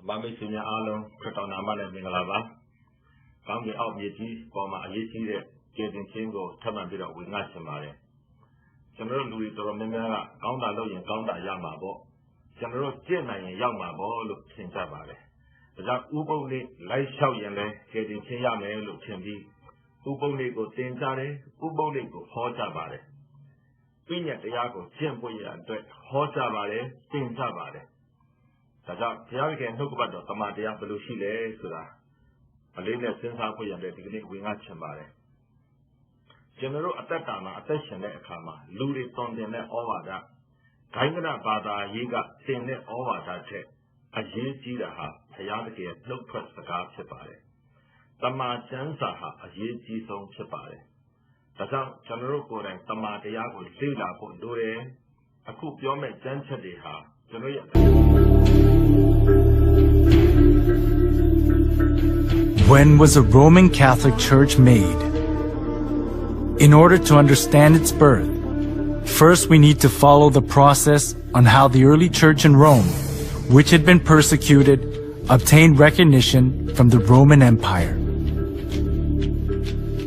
Bamishinya Alum, Kratanaman and Mingalava. Found the out Yeti, Boma Ayeti, getting Chingo, Tamabida with Nasamare. General Louis Romemera, Ganda Loy and Ganda Yamabo. General Jena and Yamabo look Chintabare. The Uboni, Light Shawyane, getting Chayame look Chimbi. Uboni go Tintare, Uboni go Hotabare. Pinya Tiago, Chimboya, Hotabare, Tintabare. The Tiago can look about the Tamadia Belushile, Suda. A little since I put in the beginning with Nachambare. General Atatama, attention at Kama, Ludi Tondine over that. Kaingana Bada, Yiga, Sene over that check. A Yinjidaha, Tayaki, no press the guard Chipare. Tama Chansaha, a Yinji song Chipare. The General Good and Tama Tiago, Sila Pundure, a coop yome Janchadiha, General. When was a Roman Catholic Church made? In order to understand its birth, first we need to follow the process on how the early church in Rome, which had been persecuted, obtained recognition from the Roman Empire.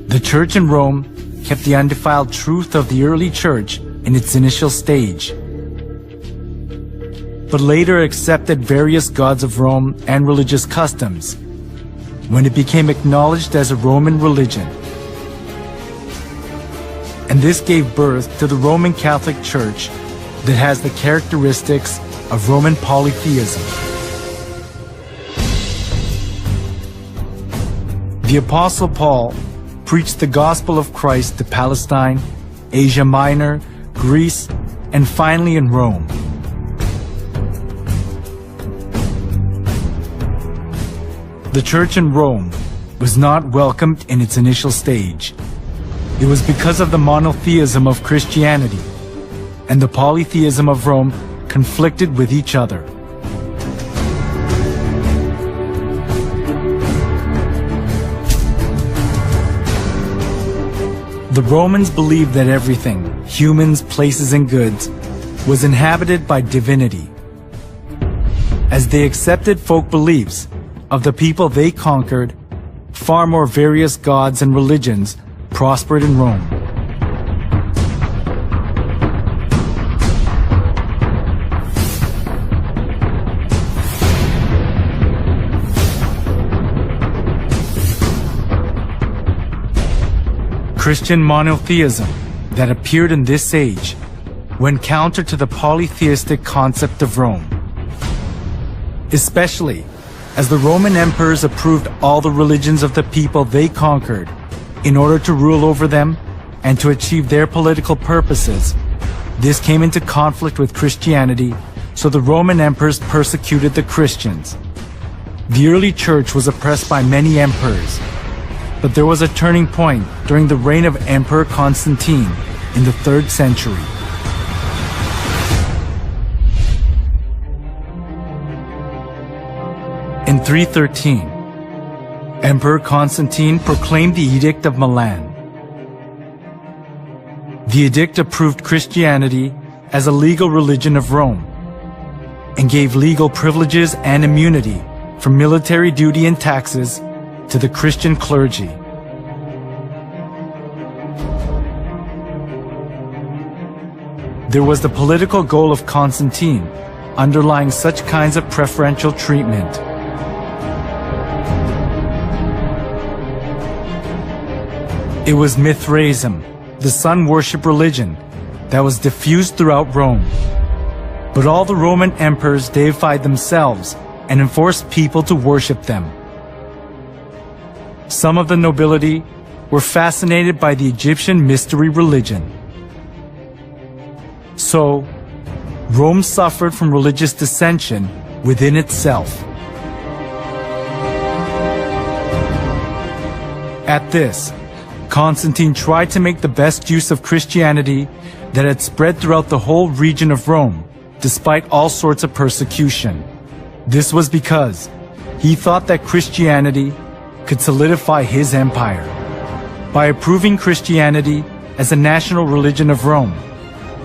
The church in Rome kept the undefiled truth of the early church in its initial stage, but later accepted various gods of Rome and religious customs when it became acknowledged as a Roman religion. And this gave birth to the Roman Catholic Church that has the characteristics of Roman polytheism. The Apostle Paul preached the gospel of Christ to Palestine, Asia Minor, Greece, and finally in Rome. The church in Rome was not welcomed in its initial stage. It was because of the monotheism of Christianity, and the polytheism of Rome conflicted with each other. The Romans believed that everything, humans, places, and goods, was inhabited by divinity. As they accepted folk beliefs of the people they conquered, far more various gods and religions prospered in Rome. Christian monotheism that appeared in this age went counter to the polytheistic concept of Rome, especially as the Roman emperors approved all the religions of the people they conquered in order to rule over them and to achieve their political purposes. This came into conflict with Christianity, so the Roman emperors persecuted the Christians. The early church was oppressed by many emperors, but there was a turning point during the reign of Emperor Constantine in the 3rd century. In 313, Emperor Constantine proclaimed the Edict of Milan. The edict approved Christianity as a legal religion of Rome and gave legal privileges and immunity from military duty and taxes to the Christian clergy. There was the political goal of Constantine underlying such kinds of preferential treatment. It was Mithraism, the sun worship religion, that was diffused throughout Rome. But all the Roman emperors deified themselves and enforced people to worship them. Some of the nobility were fascinated by the Egyptian mystery religion. So, Rome suffered from religious dissension within itself. At this, Constantine tried to make the best use of Christianity that had spread throughout the whole region of Rome, despite all sorts of persecution. This was because he thought that Christianity could solidify his empire. By approving Christianity as a national religion of Rome,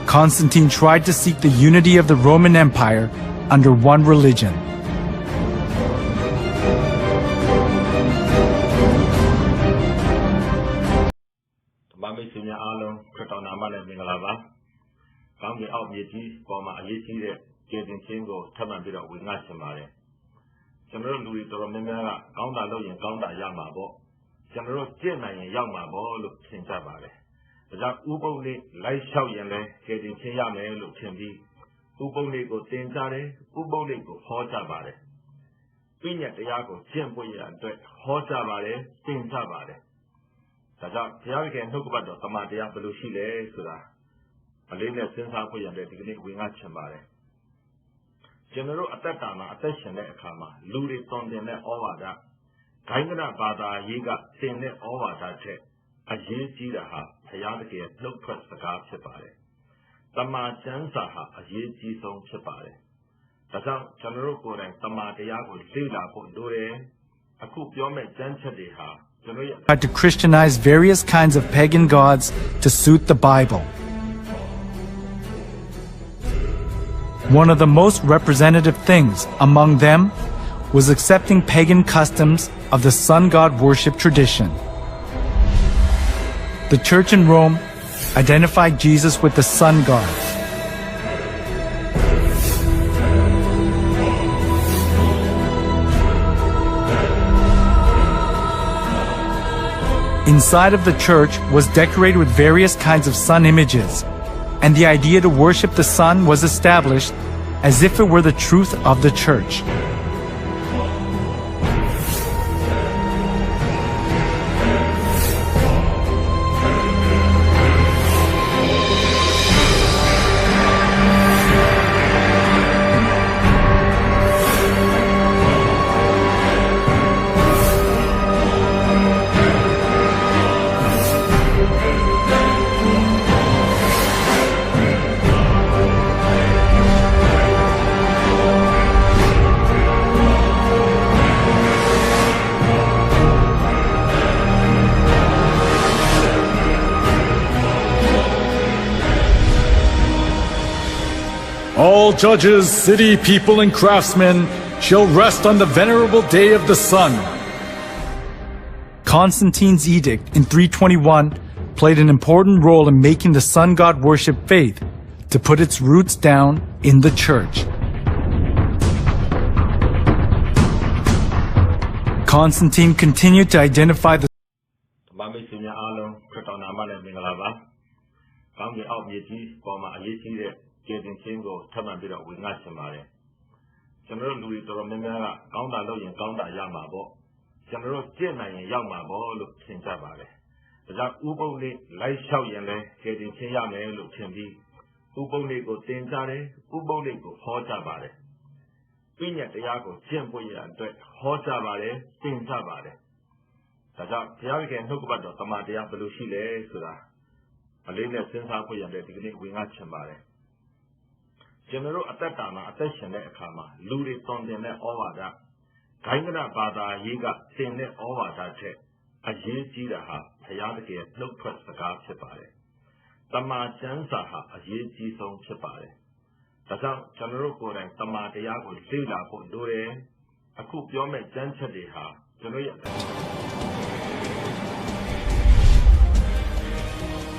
Constantine tried to seek the unity of the Roman Empire under one religion. များအားလုံးခရစ်တော်နာမနဲ့မင်္ဂလာပါ။ကောင်းကင်အောက်မြေကြီးပေါ်မှာအရေးကြီးတဲ့ကျေးဇူးခြင်းကိုထပ်မံပြီးတော့ဝေငှချင်ပါတယ်။ကျွန်တော်တို့လူတွေတော်တော်များများကကောင်းတာလုပ်ရင်ကောင်းတာရမှာပေါ့။ကျွန်တော်တို့ကြည့်နိုင်ရင်ရောက်မှာပေါ့လို့ထင်ကြပါတယ်။ဒါကြောင့်ဥပုံလေးလိုက်လျှောက်ရင်လည်းကျေးဇူးခြင်းရမယ်လို့ထင်ပြီးဥပုံလေးကိုသင်ကြားတယ်ဥပုံလေးကိုဟောကြပါတယ်။ပြည့်ညတ်တရားကိုကျင့်ပွင့်ရအတွက်ဟောကြပါတယ်သင်ကြပါတယ်။ဒါကြောင့်ဘုရားခင်နှုတ်ကပတ်တော်တမန်တရားဘယ်လိုရှိလဲဆိုတာအလေးနဲ့စဉ်းစားဖို့ရတဲ့ဒီကနေ့ဝင်ငှချင်ပါတယ်။ကျွန်တော်တို့အသက်တာမှာအသက်ရှင်တဲ့အခါမှာလူတွေတုံတင်တဲ့ဩဝါဒဂိုင်းကနဘာသာရေးကသင်တဲ့ဩဝါဒထက်အရေးကြီးတာဟာဘုရားသခင်နှုတ်ထွက်စကားဖြစ်ပါတယ်။တမန်ကျမ်းစာဟာအရေးကြီးဆုံးဖြစ်ပါတယ်။ဒါကြောင့်ကျွန်တော်တို့ကိုယ်တိုင်တမန်တရားကိုလေ့လာဖို့လိုတယ်။အခုပြောမယ့်ကျမ်းချက်တွေဟာhad to Christianize various kinds of pagan gods to suit the Bible. One of the most representative things among them was accepting pagan customs of the sun god worship tradition. The church in Rome identified Jesus with the sun god. Inside of the church was decorated with various kinds of sun images, and the idea to worship the sun was established as if it were the truth of the church. All judges, city people, and craftsmen shall rest on the venerable day of the sun. Constantine's edict in 321 played an important role in making the sun god worship faith to put its roots down in the church. Constantine continued to identify theကျေးဇူးခြင်းကိုထပ်မံပြီးတော့ဝေငှချင်ပါတယ်။ကျွန်တော်တို့လူတွေတော်တော်များများကကောင်းတာလုပ်ရင်ကောင်းတာရမှာပေါ့။ကျွန်တော်တို့ကြင့်နိုင်ရင်ရောက်မှာပေါ့လို့ထင်ကြပါတယ်။ဒါကြောင့်ဥပုံလေးလိုက်လျှောက်ရင်လည်းကျေးဇူးခြင်းရမယ်လို့ထင်ပြီးဥပုံလေးကိုသင်ကြားတယ်ဥပုံလေးကိုဟောကြပါတယ်။ပြည့်ညတ်တရားကိုကျင့်ပွင့်ရအတွက်ဟောကြပါတယ်သင်ကြပါတယ်။ဒါကြောင့်ဘုရားခင်နှုတ်ကပတ်တော်တမန်တရားဘယ်လိုရှိလဲဆိုတာအလေးနဲ့စဉ်းစားဖို့ရတဲ့ဒီကနေ့ဝင်ငှချင်ပါတယ်။ကျွန်တော်တို့အသက်တာမှာအသက်ရှင်တဲ့အခါမှာလူတွေတုံတင်တဲ့ဩဝါဒဂိုင်းကနဘာသာရေးကသင်တဲ့ဩဝါဒထက်အရေးကြီးတာဟာဘုရားသခင်နှုတ်ထွက်စကားဖြစ်ပါတယ်။တမန်ကျမ်းစာဟာအရေးကြီးဆုံးဖြစ်ပါတယ်။ဒါကြောင့်ကျွန်တော်တို့ကိုယ်တိုင်တမန်တရားကိုလေ့လာဖို့လိုတယ်။အခုပြောမယ့်ကျမ်းချက်တွေဟာကျွန်တော်ရဲ့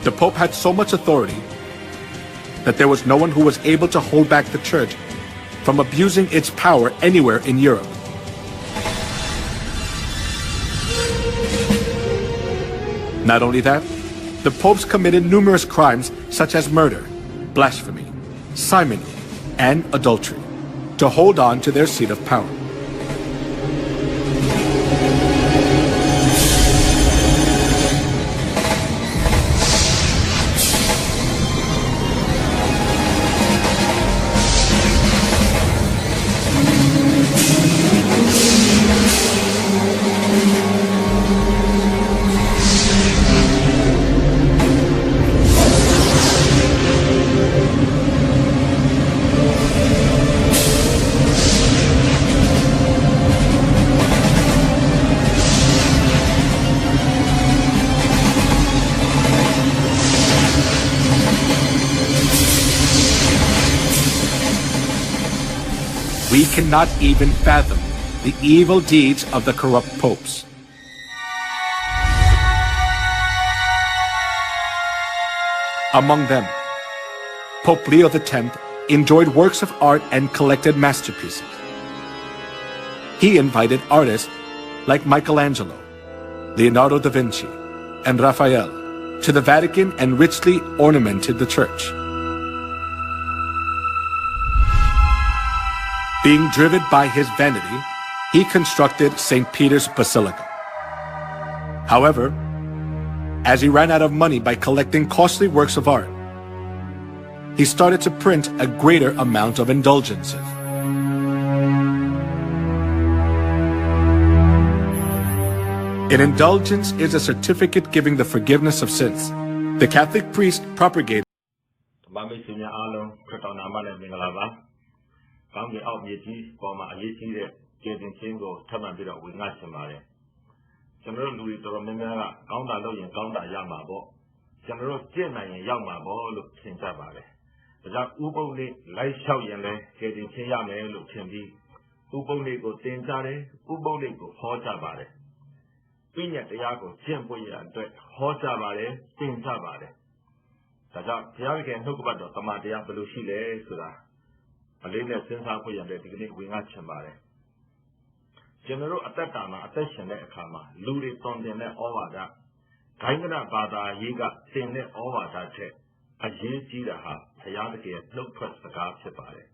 The Pope had so much authority that there was no one who was able to hold back the church from abusing its power anywhere in Europe. Not only that, the popes committed numerous crimes such as murder, blasphemy, simony, and adultery to hold on to their seat of power. We cannot even fathom the evil deeds of the corrupt popes. 1 Corinthians 15:1 to 16 says, "For the Lord himself will come with lightning, and with a roaring thunder, and with a voice of a trumpet, and with the voice of many angels. And then the dead in Christ shall rise first. Among them, Pope Leo X enjoyed works of art and collected masterpieces. He invited artists like Michelangelo, Leonardo da Vinci, and Raphael to the Vatican and richly ornamented the church. Being driven by his vanity, he constructed St. Peter's Basilica. However, as he ran out of money by collecting costly works of art, he started to print a greater amount of indulgences. An indulgence is a certificate giving the forgiveness of sins. The Catholic priest propagated General Atatama, attention at Kama, Ludi Tondene Ovada, Kaingana Bada Yiga, Sene Ovada, a Jidaha, Hayadaki, no press the car separe.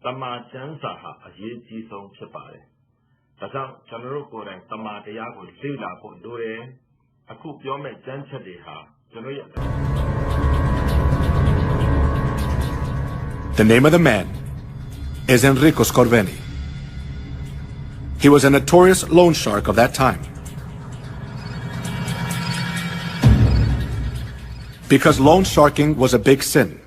Tama Jansaha, a Yiji song separe. Tazam, General Koran, Tama Diago, Zila, Dure, a coop yome Jansadeha, The name of the man is Enrico Scorveni. He was a notorious loan shark of that time. Because loan sharking was a big sin,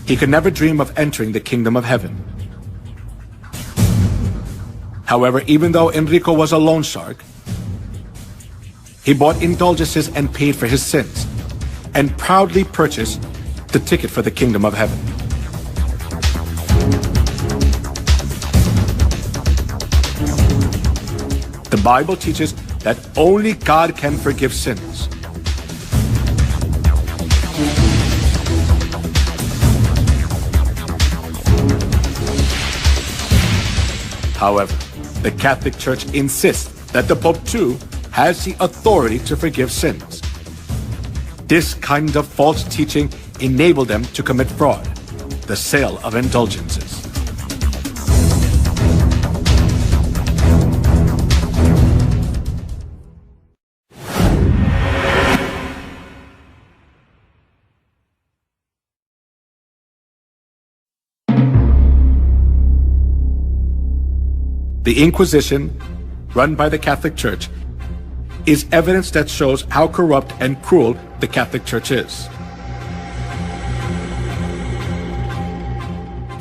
he could never dream of entering the kingdom of heaven. However, even though Enrico was a loan shark, he bought indulgences and paid for his sins, and proudly purchased the ticket for the kingdom of heaven. The Bible teaches that only God can forgive sins. However, the Catholic Church insists that the Pope too has the authority to forgive sins. This kind of false teaching enabled them to commit fraud, the sale of indulgences. The Inquisition, run by the Catholic Church, is evidence that shows how corrupt and cruel the Catholic Church is.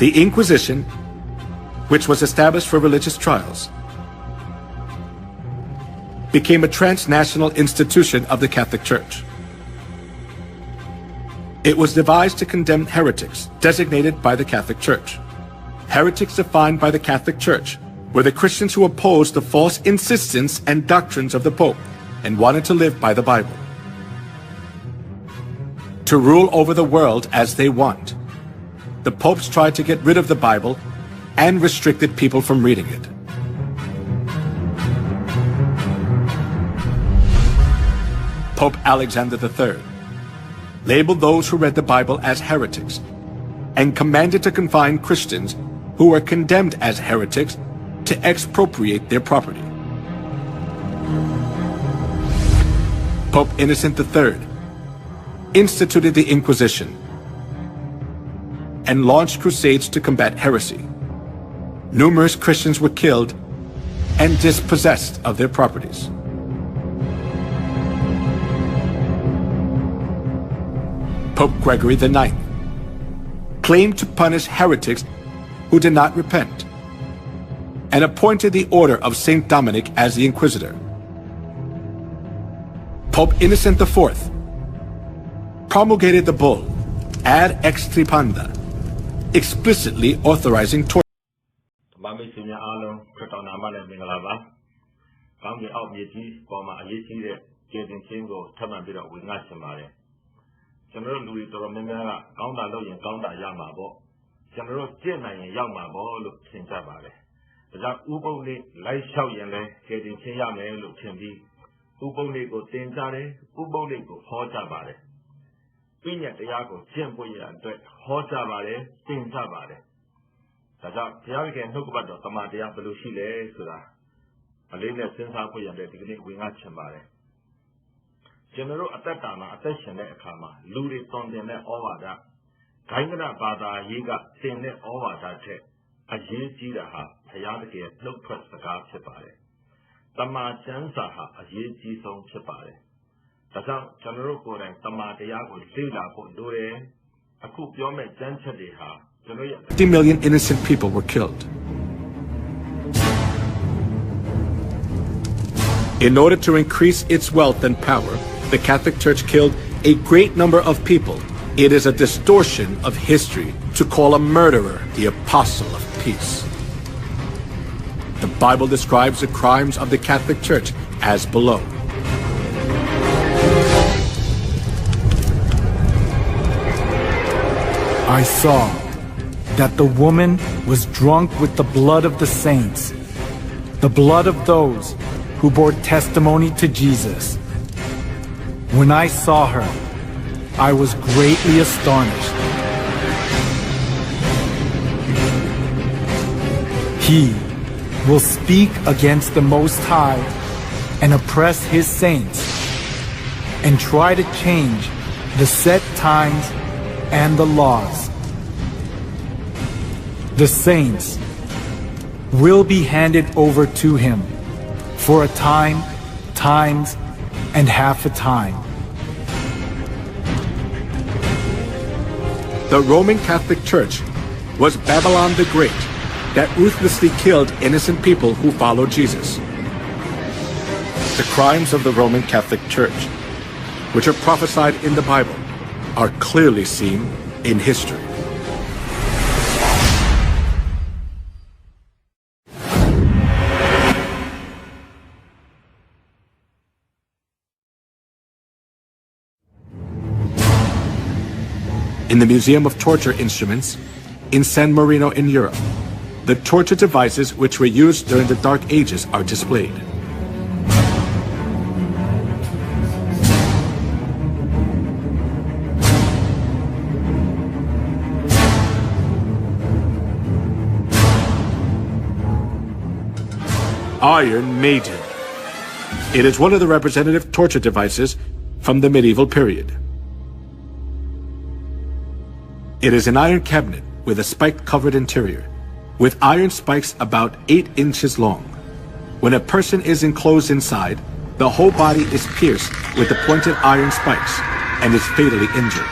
The Inquisition, which was established for religious trials, became a transnational institution of the Catholic Church. It was devised to condemn heretics designated by the Catholic Church. Heretics defined by the Catholic Church were the Christians who opposed the false insistence and doctrines of the Pope and wanted to live by the Bible, to rule over the world as they want. The popes tried to get rid of the Bible and restricted people from reading it. Pope Alexander III labeled those who read the Bible as heretics and commanded to confine Christians who were condemned as heretics to expropriate their property. Pope Innocent III instituted the Inquisition and launched crusades to combat heresy. Numerous Christians were killed and dispossessed of their properties. Pope Gregory IX claimed to punish heretics who did not repent and appointed the Order of St. Dominic as the Inquisitor. Pope Innocent IV promulgated the bull Ad Extirpanda, explicitly authorizing torture. ကျွန်တော်တို့လူတွေတော်တော်များများကကောင်းတာလုပ်ရင်ကောင်းတာရမှာပေါ့ကျွန်တော်တို့ကျင့်နိုင်ရင်ရောက်မှာပေါ့လို့ထင်ကြပါတယ်ဒါကြောင့်ဥပုံလေးလိုက်လျှောက်ရင်လည်းကျေတင်ချင်းရမယ်လို့ထင်ပြီးဥပုံလေးကိုသင်ကြတယ်ဥပုံလေးကိုဟောကြပါတယ်ပြည့်ညတ်တရားကိုကျင့်ဖို့ရအတွက်ဟောကြပါတယ်သင်ကြပါတယ်ဒါကြောင့်ဘုရားရဲ့နှုတ်ကပတ်တော်တမန်တရားဘယ်လိုရှိလဲဆိုတာအလေးနဲ့စဉ်းစားဖို့ရတဲ့ဒီကနေ့ဝင်ငါချင်ပါတယ်ကျွန်တော်တို့အသက်တာမှာအသက်ရှင်တဲ့အခါမှာလူတွေတွန်တင်တဲ့ဩဝါဒဂိုင်းကနဘာသာရေးကသင်တဲ့ဩဝါဒထက်အရေးကြီးတာဟာဘုရားတကယ်နှုတ်ထွက်စကားဖြစ်ပါတယ်တမန်ကျမ်းစာဟာအရေးကြီးဆုံးဖြစ်ပါတယ်ဒါကြောင့်ကျွန်တော်တို့ကိုယ်တိုင်တမန်တရားကိုလေ့လာဖို့လိုတယ်အခုပြောမယ့်ကျမ်းချက်တွေဟာကျွန်တော်ရဲ့ 50 million innocent people were killed. In order to increase its wealth and power, the Catholic Church killed a great number of people. It is a distortion of history to call a murderer the apostle of peace. The Bible describes the crimes of the Catholic Church as below. I saw that the woman was drunk with the blood of the saints, the blood of those who bore testimony to Jesus. When I saw her, I was greatly astonished. He will speak against the Most High and oppress his saints and try to change the set times and the laws. The saints will be handed over to him for a time, times, and half a time. The Roman Catholic Church was Babylon the Great that ruthlessly killed innocent people who followed Jesus. The crimes of the Roman Catholic Church, which are prophesied in the Bible, are clearly seen in history. In the Museum of Torture Instruments in San Marino in Europe, the torture devices which were used during the Dark Ages are displayed. Iron Maiden. It is one of the representative torture devices from the medieval period. It is an iron cabinet with a spike-covered interior, with iron spikes about 8 inches long. When a person is enclosed inside, the whole body is pierced with the pointed iron spikes and is fatally injured,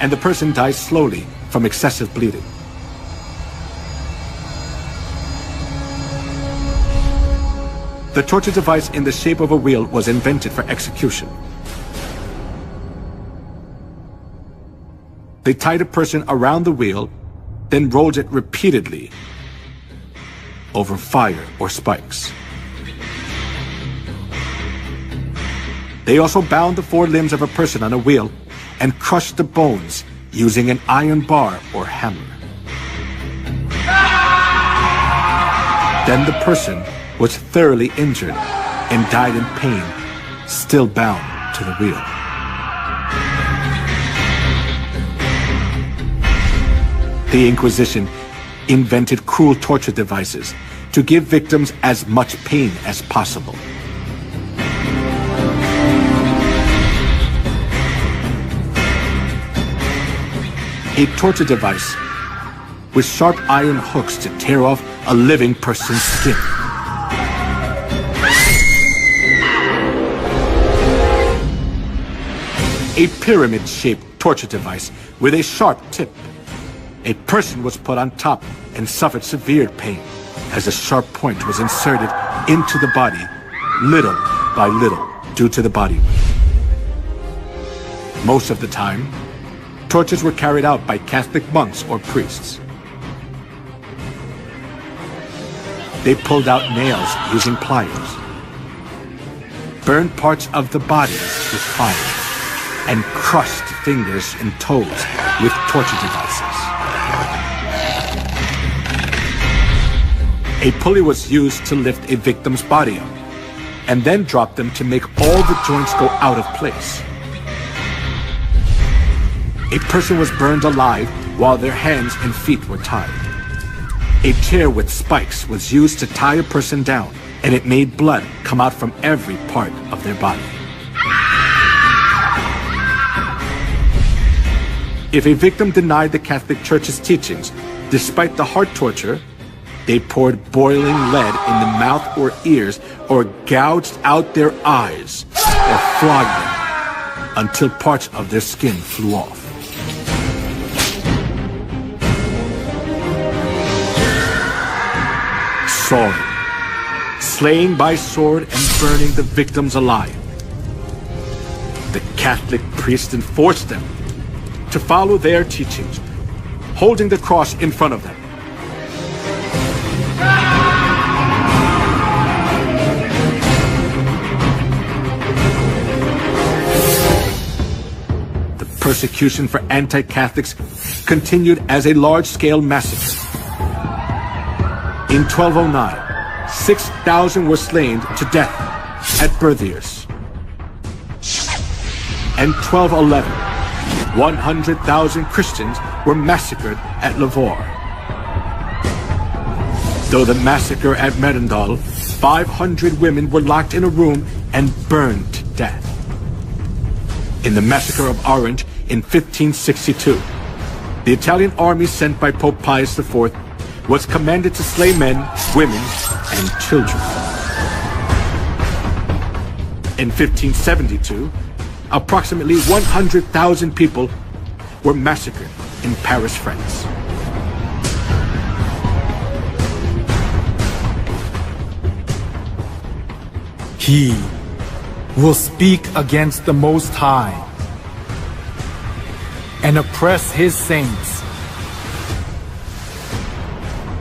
and the person dies slowly from excessive bleeding. The torture device in the shape of a wheel was invented for execution. They tied a person around the wheel, then rolled it repeatedly over fire or spikes. They also bound the 4 limbs of a person on a wheel and crushed the bones using an iron bar or hammer. Then the person was thoroughly injured and died in pain, still bound to the wheel. The Inquisition invented cruel torture devices to give victims as much pain as possible. A torture device with sharp iron hooks to tear off a living person's skin. A pyramid-shaped torture device with a sharp tip. A person was put on top and suffered severe pain as a sharp point was inserted into the body little by little due to the body weight. Most of the time, tortures were carried out by Catholic monks or priests. They pulled out nails using pliers, burned parts of the body with fire, and crushed fingers and toes with torture devices. A pulley was used to lift a victim's body up, and then drop them to make all the joints go out of place. A person was burned alive while their hands and feet were tied. A chair with spikes was used to tie a person down, and it made blood come out from every part of their body. If a victim denied the Catholic Church's teachings, despite the hard torture, they poured boiling lead in the mouth or ears, or gouged out their eyes, or flogged them until parts of their skin flew off. Sword. Slaying by sword and burning the victims alive. The Catholic priest enforced them to follow their teachings, holding the cross in front of them. The persecution for anti-Catholics continued as a large-scale massacre. In 1209, 6,000 were slain to death at Berthiers. And 1211, 100,000 Christians were massacred at Lavore. Though the massacre at Merindal, 500 women were locked in a room and burned to death. In the massacre of Orange in 1562, the Italian army sent by Pope Pius IV was commanded to slay men, women, and children. In 1572, approximately 100,000 people were massacred in Paris, France. He will speak against the Most High and oppress his saints.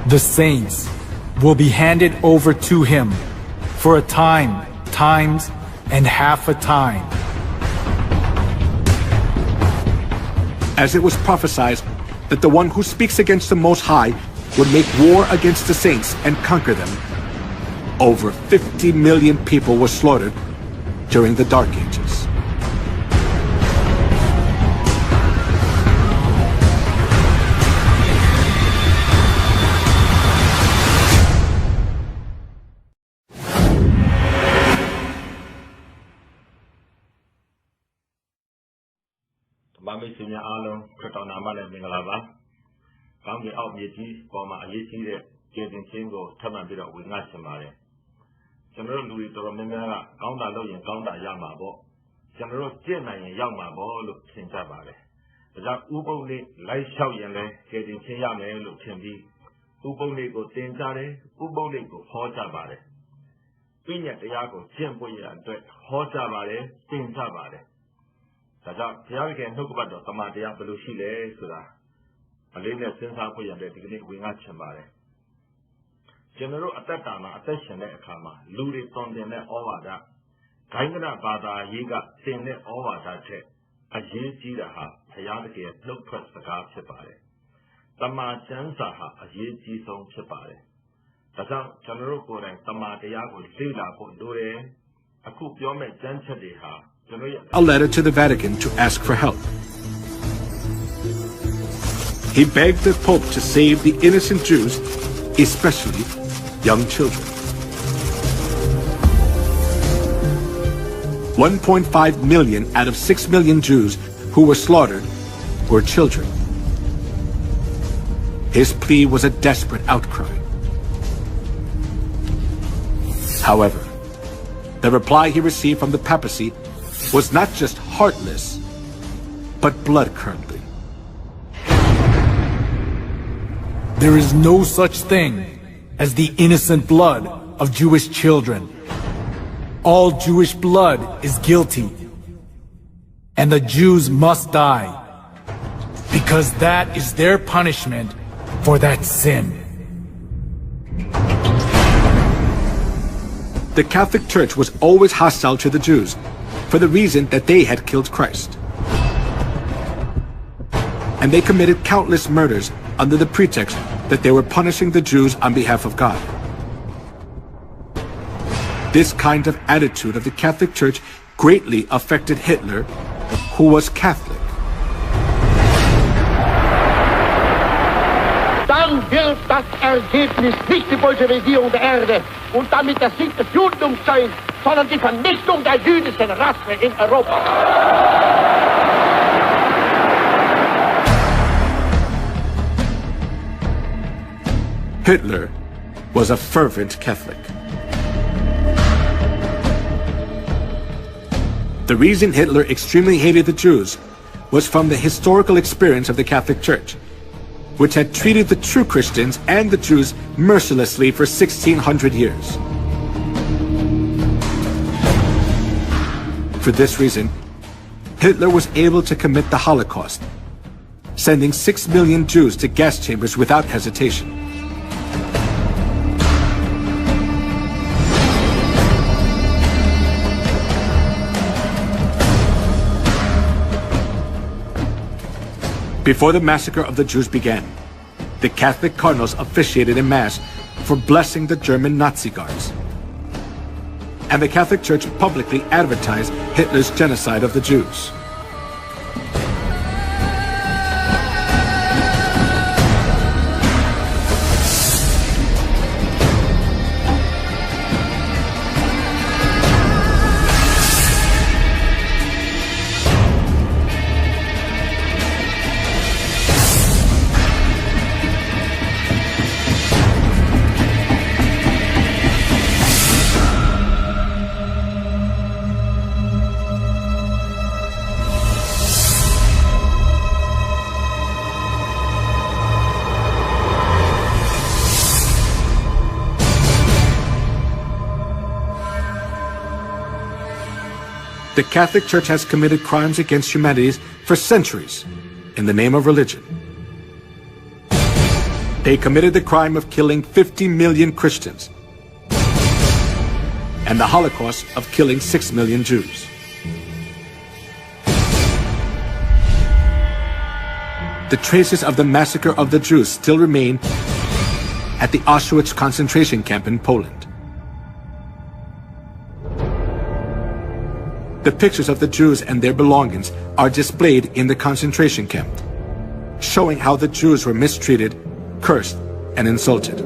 The saints will be handed over to him for a time, times, and half a time. As it was prophesied that the one who speaks against the Most High would make war against the saints and conquer them, over 50 million people were slaughtered during the Dark Ages. Abomination alone, Kratana Mala Mingalava. Found the outmeeting for my eating the getting single, turn a bit of with Nasamare. General Louis Doromena, Gounda Low and Gounda Yamabo. General Jenna and Yamabo look Tintabare. That Uboli, Light Shawyane, getting Tinyame look Timbi. Uboli go Tintare, Uboli go Hotabare. Pinya Tiago, Jemboya, Hotabare, Tintabare. That Tiago look about the Tamadia Belushile, Suda. A little since I put your degree with Nachamare. General at that time, attention at Kama, Ludi from the net over that. Kaingana Bada, Yiga, Sin net over that. A Yidha, Hayaki, no press the car separe. Tama Chansaha, a Yidhi song separe. Tata, General Koran, Tama Diago, Sila, Dure, a coop yome Janchadiha. A letter to the Vatican to ask for help. He begged the Pope to save the innocent Jews, especially young children. 1.5 million out of 6 million Jews who were slaughtered were children. His plea was a desperate outcry. However, the reply he received from the papacy was not just heartless, but blood-curdling. There is no such thing as the innocent blood of Jewish children. All Jewish blood is guilty, and the Jews must die, because that is their punishment for that sin. The Catholic Church was always hostile to the Jews for the reason that they had killed Christ. and they committed countless murders under the pretext that they were punishing the Jews on behalf of God. This kind of attitude of the Catholic Church greatly affected Hitler, who was Catholic. Dann wird das Ergebnis nicht die Bolschewisierung der Erde und damit der Sieg des Judentums sein, sondern die Vernichtung der jüdischen Rasse in Europa. Hitler was a fervent Catholic. The reason Hitler extremely hated the Jews was from the historical experience of the Catholic Church, which had treated the true Christians and the Jews mercilessly for 1600 years. For this reason, Hitler was able to commit the Holocaust, sending 6 million Jews to gas chambers without hesitation. Before the massacre of the Jews began, the Catholic cardinals officiated in Mass for blessing the German Nazi guards. And the Catholic Church publicly advertised Hitler's genocide of the Jews. The Catholic Church has committed crimes against humanity for centuries in the name of religion. They committed the crime of killing 50 million Christians and the Holocaust of killing 6 million Jews. The traces of the massacre of the Jews still remain at the Auschwitz concentration camp in Poland. The pictures of the Jews and their belongings are displayed in the concentration camp, showing how the Jews were mistreated, cursed, and insulted.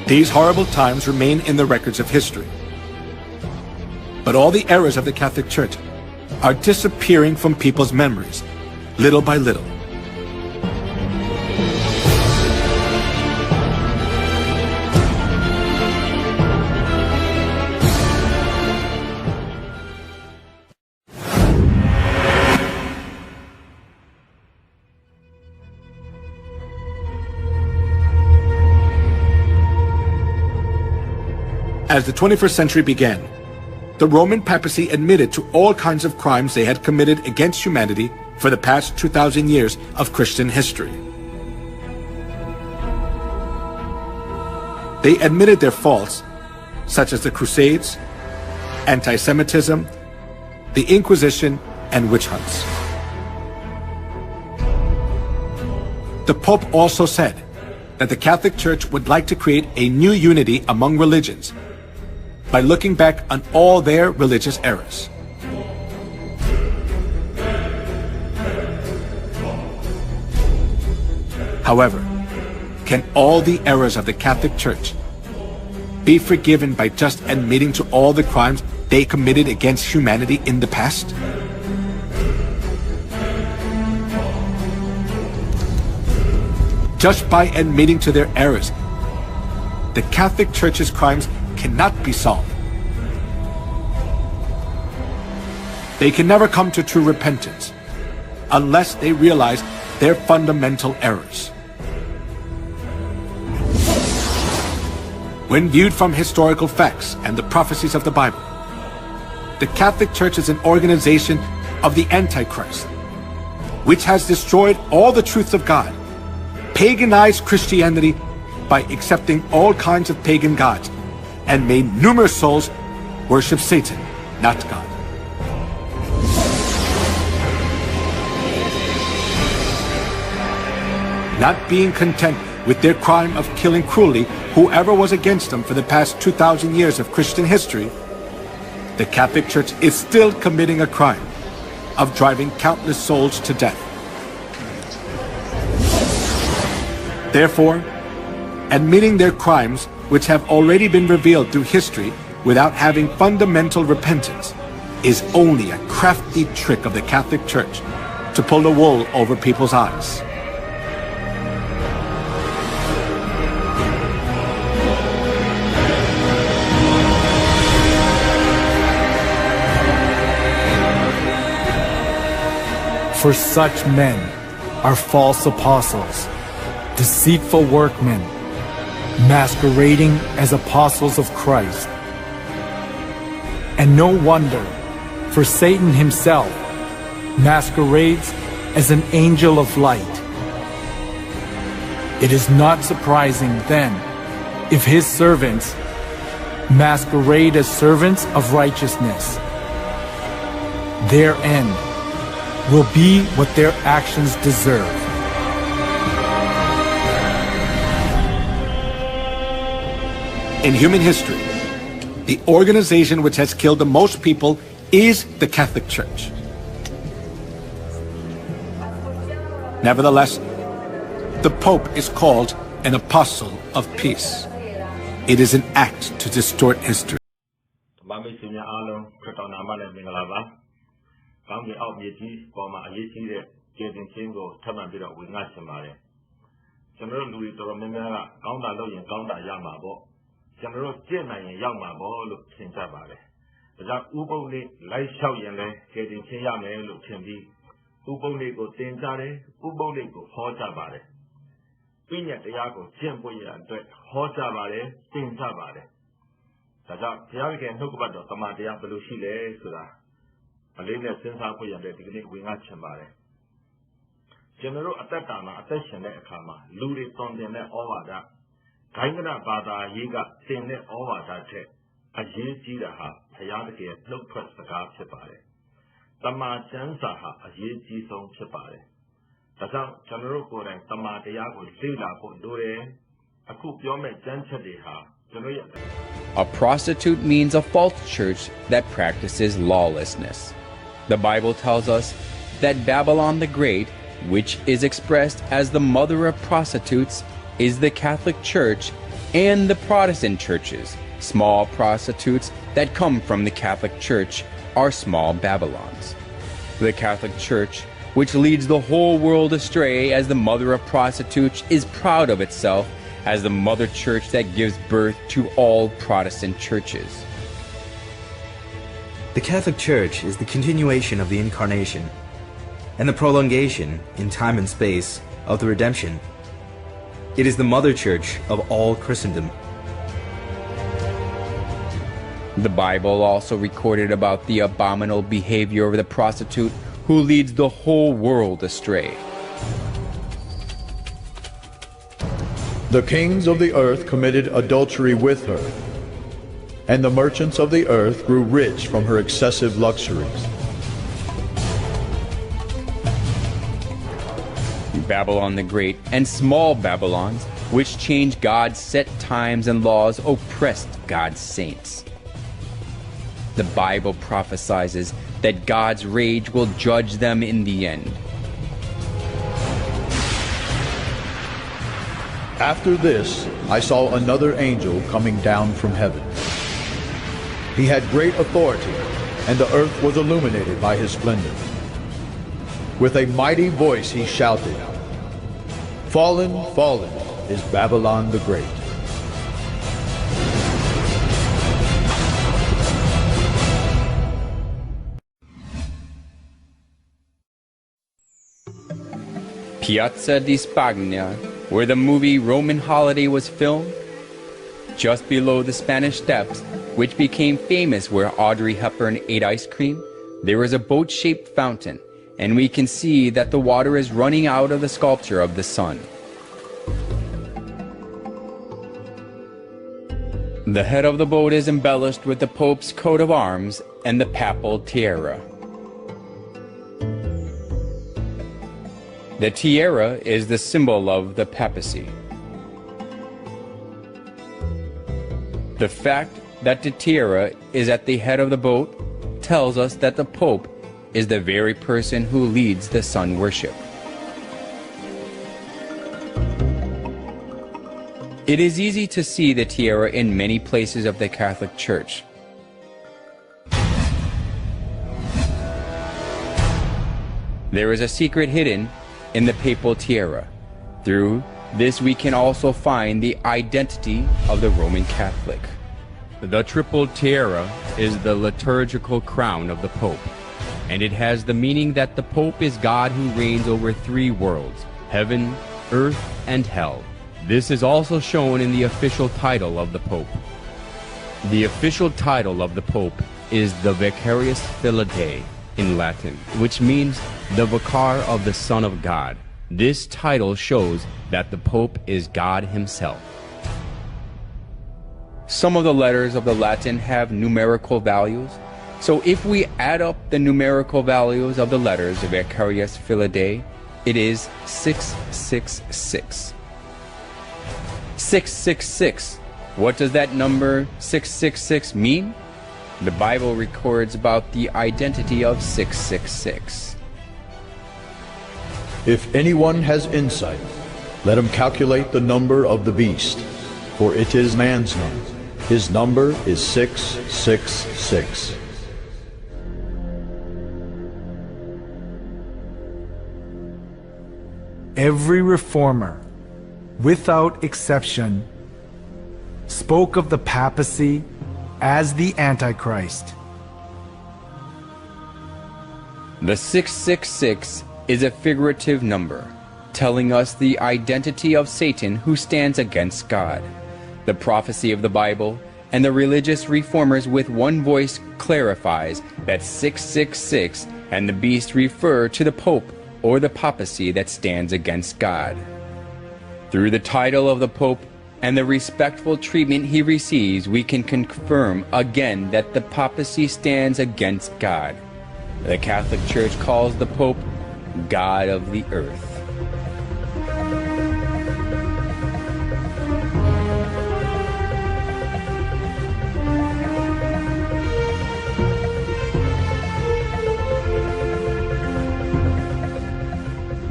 These horrible times remain in the records of history. But all the errors of the Catholic Church are disappearing from people's memories, little by little. As the 21st century began, the Roman papacy admitted to all kinds of crimes they had committed against humanity for the past 2,000 years of Christian history. They admitted their faults, such as the Crusades, anti-Semitism, the Inquisition, and witch hunts. The Pope also said that the Catholic Church would like to create a new unity among religions by looking back on all their religious errors. However, can all the errors of the Catholic Church be forgiven by just admitting to all the crimes they committed against humanity in the past? Just by admitting to their errors, the Catholic Church's crimes cannot be solved. They can never come to true repentance unless they realize their fundamental errors. When viewed from historical facts and the prophecies of the Bible, the Catholic Church is an organization of the Antichrist, which has destroyed all the truths of God, paganized Christianity, by accepting all kinds of pagan gods and made numerous souls worship Satan, not God. Not being content with their crime of killing cruelly whoever was against them for the past 2,000 years of Christian history, the Catholic Church is still committing a crime of driving countless souls to death. Therefore, admitting their crimes, which have already been revealed through history without having fundamental repentance, is only a crafty trick of the Catholic Church to pull the wool over people's eyes. For such men are false apostles, deceitful workmen, masquerading as apostles of Christ. And no wonder, for Satan himself masquerades as an angel of light. It is not surprising, then, if his servants masquerade as servants of righteousness. Their end will be what their actions deserve. In human history, the organization which has killed the most people is the Catholic Church. Nevertheless, the Pope is called an apostle of peace. It is an act to distort history. ကောင်းကင်အောက်မြေကြီးပေါ်မှာအရေးကြီးတဲ့ကျင့်စဉ်ချင်းကိုထပ်မံပြီးတော့ဝေငှချင်ပါတယ်။ကျွန်တော်တို့လူတွေတော်တော်များများကကောင်းတာလုပ်ရင်ကောင်းတာရမှာပေါ့။ကျွန်တော်တို့ကျင့်နိုင်ရင်ရောက်မှာပေါ့လို့ထင်ကြပါတယ်။ဒါကြောင့်ဥပုံလေးလိုက်လျှောက်ရင်လည်းကျင့်စဉ်ချင်းရမယ်လို့ထင်ပြီးဥပုံလေးကိုသင်ကြားတယ်၊ဥပုံလေးကိုဟောကြပါတယ်။ပြည့်ညတ်တရားကိုကျင့်ဖို့ရအတွက်ဟောကြပါတယ်၊သင်ကြပါတယ်။ဒါကြောင့်ဘုရားသခင်နှုတ်ကပတ်တော်တမန်တရားဘယ်လိုရှိလဲဆိုတာ အလေးနဲ့စဉ်းစားဖို့ရတဲ့ဒီကနေ့ဝင်ငှချင်ပါတယ်။ကျွန်တော်တို့အသက်တာမှာအသက်ရှင်တဲ့အခါမှာလူတွေတုံတင်တဲ့ဩဝါဒဂိုင်းကနဘာသာရေးကသင်တဲ့ဩဝါဒထက်အရေးကြီးတာဟာဘုရားသခင်နှုတ်ထွက်စကားဖြစ်ပါတယ်။တမန်ကျမ်းစာဟာအရေးကြီးဆုံးဖြစ်ပါတယ်။ဒါကြောင့်ကျွန်တော်တို့ကိုယ်တိုင်တမန်တရားကိုလေ့လာဖို့လိုတယ်။အခုပြောမယ့်ကျမ်းချက်တွေဟာ A prostitute means a false church that practices lawlessness. The Bible tells us that Babylon the Great, which is expressed as the mother of prostitutes, is the Catholic Church and the Protestant churches. Small prostitutes that come from the Catholic Church are small Babylons. The Catholic Church, which leads the whole world astray as the mother of prostitutes, is proud of itself as the mother church that gives birth to all Protestant churches. The Catholic Church is the continuation of the Incarnation and the prolongation in time and space of the redemption. It is the mother church of all Christendom. The Bible also recorded about the abominable behavior of the prostitute who leads the whole world astray. The kings of the earth committed adultery with her, and the merchants of the earth grew rich from her excessive luxuries. Babylon the Great and small Babylons, which changed God's set times and laws, oppressed God's saints. The Bible prophesies that God's rage will judge them in the end. After this, I saw another angel coming down from heaven. He had great authority, and the earth was illuminated by his splendor. With a mighty voice he shouted, "Fallen, fallen is Babylon the Great." Piazza di Spagna, where the movie Roman Holiday was filmed, just below the Spanish Steps, which became famous where Audrey Hepburn ate ice cream, there is a boat-shaped fountain, and we can see that the water is running out of the sculpture of the sun. The head of the boat is embellished with the Pope's coat of arms and the papal tiara. The tiara is the symbol of the papacy. The fact that the tiara is at the head of the boat tells us that the Pope is the very person who leads the sun worship. It is easy to see the tiara in many places of the Catholic Church. There is a secret hidden in the papal tiara. Through this we can also find the identity of the Roman Catholic. The triple tiara is the liturgical crown of the Pope, and it has the meaning that the Pope is God who reigns over three worlds, heaven, earth, and hell. This is also shown in the official title of the Pope. The official title of the Pope is the Vicarius Filii Dei in Latin, which means the Vicar of the Son of God. This title shows that the Pope is God himself. Some of the letters of the Latin have numerical values, so if we add up the numerical values of the letters Vicarius Filii Dei, it is 666. 666. What does that number 666 mean? The Bible records about the identity of 666. If anyone has insight, let him calculate the number of the beast, for it is man's number. His number is 666. Every reformer, without exception, spoke of the papacy as the Antichrist. The 666 is a figurative number, telling us the identity of Satan who stands against God. The prophecy of the Bible and the religious reformers with one voice clarifies that 666 and the beast refer to the Pope or the papacy that stands against God. Through the title of the Pope and the respectful treatment he receives, we can confirm again that the papacy stands against God. The Catholic Church calls the Pope God of the earth.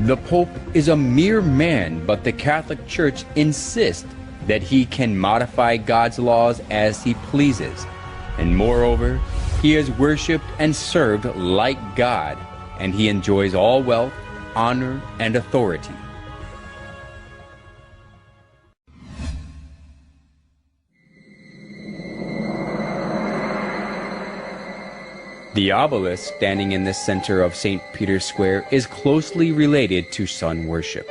The Pope is a mere man, but the Catholic Church insists that he can modify God's laws as he pleases. And moreover, he is worshipped and served like God, and he enjoys all wealth, honor, and authority. The obelisk standing in the center of St. Peter's Square is closely related to sun worship.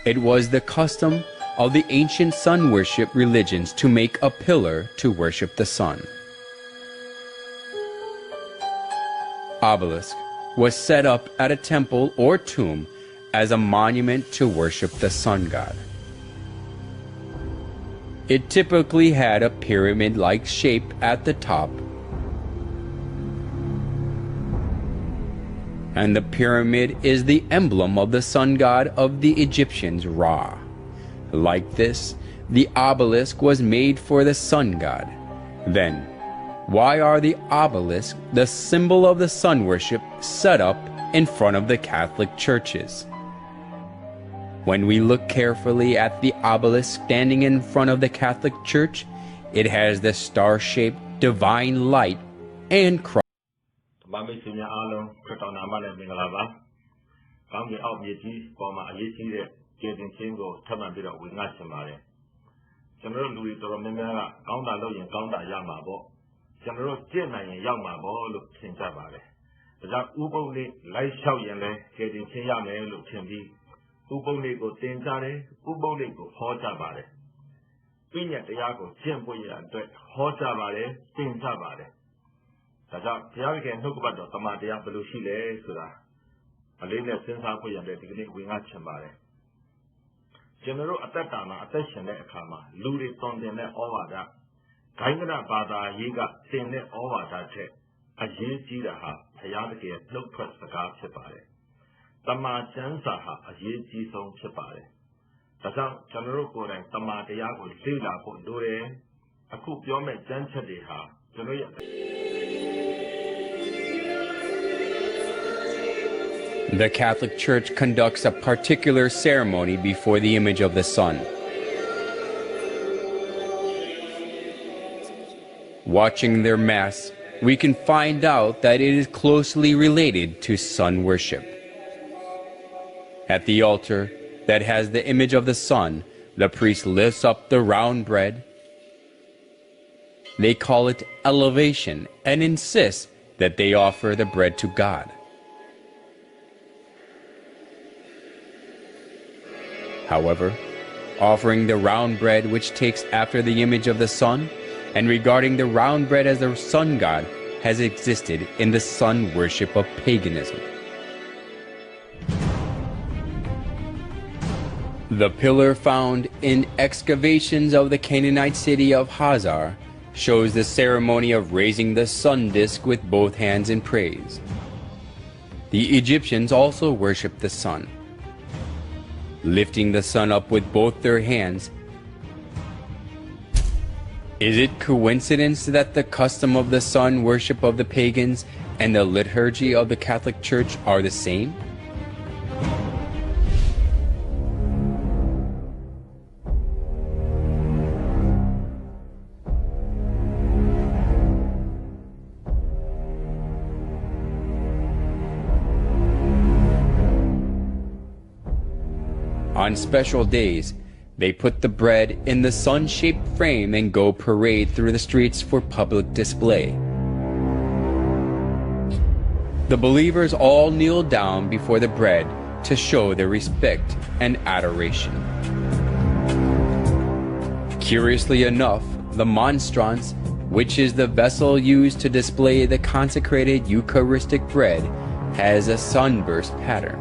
It was the custom of the ancient sun worship religions to make a pillar to worship the sun. Obelisk was set up at a temple or tomb as a monument to worship the sun god. It typically had a pyramid-like shape at the top, and the pyramid is the emblem of the sun god of the Egyptians, Ra. Like this, the obelisk was made for the sun god. Then, why are the obelisks, the symbol of the sun worship, set up in front of the Catholic churches? When we look carefully at the obelisk standing in front of the Catholic Church, it has the star-shaped divine light and cross. ကျွန်တော်တို့အသက်တာမှာအသက်ရှင်တဲ့အခါမှာလူတွေတုံတင်တဲ့ဩဝါဒဂိုင်းကနဘာသာရေးကတင်တဲ့ဩဝါဒထက်အရေးကြီးတာဟာဘုရားသခင်နှုတ်ထွက်စကားဖြစ်ပါတယ်။တမန်ကျမ်းစာဟာအရေးကြီးဆုံးဖြစ်ပါတယ်။ဒါကြောင့်ကျွန်တော်တို့ကိုယ်တိုင်တမန်တရားကိုလေ့လာဖို့လိုတယ်။အခုပြောမယ့်ကျမ်းချက်တွေဟာကျွန်တော်ရဲ့ The Catholic Church conducts a particular ceremony before the image of the sun. Watching their Mass, we can find out that it is closely related to sun worship. At the altar that has the image of the sun, the priest lifts up the round bread. They call it elevation and insist that they offer the bread to God. However, offering the round bread which takes after the image of the sun, and regarding the round bread as the sun god, has existed in the sun worship of paganism. The pillar found in excavations of the Canaanite city of Hazar shows the ceremony of raising the sun disk with both hands in praise. The Egyptians also worshipped the sun, lifting the sun up with both their hands. Is it coincidence that the custom of the sun worship of the pagans and the liturgy of the Catholic Church are the same? On special days, they put the bread in the sun-shaped frame and go parade through the streets for public display. The believers all kneel down before the bread to show their respect and adoration. Curiously enough, the monstrance, which is the vessel used to display the consecrated Eucharistic bread, has a sunburst pattern.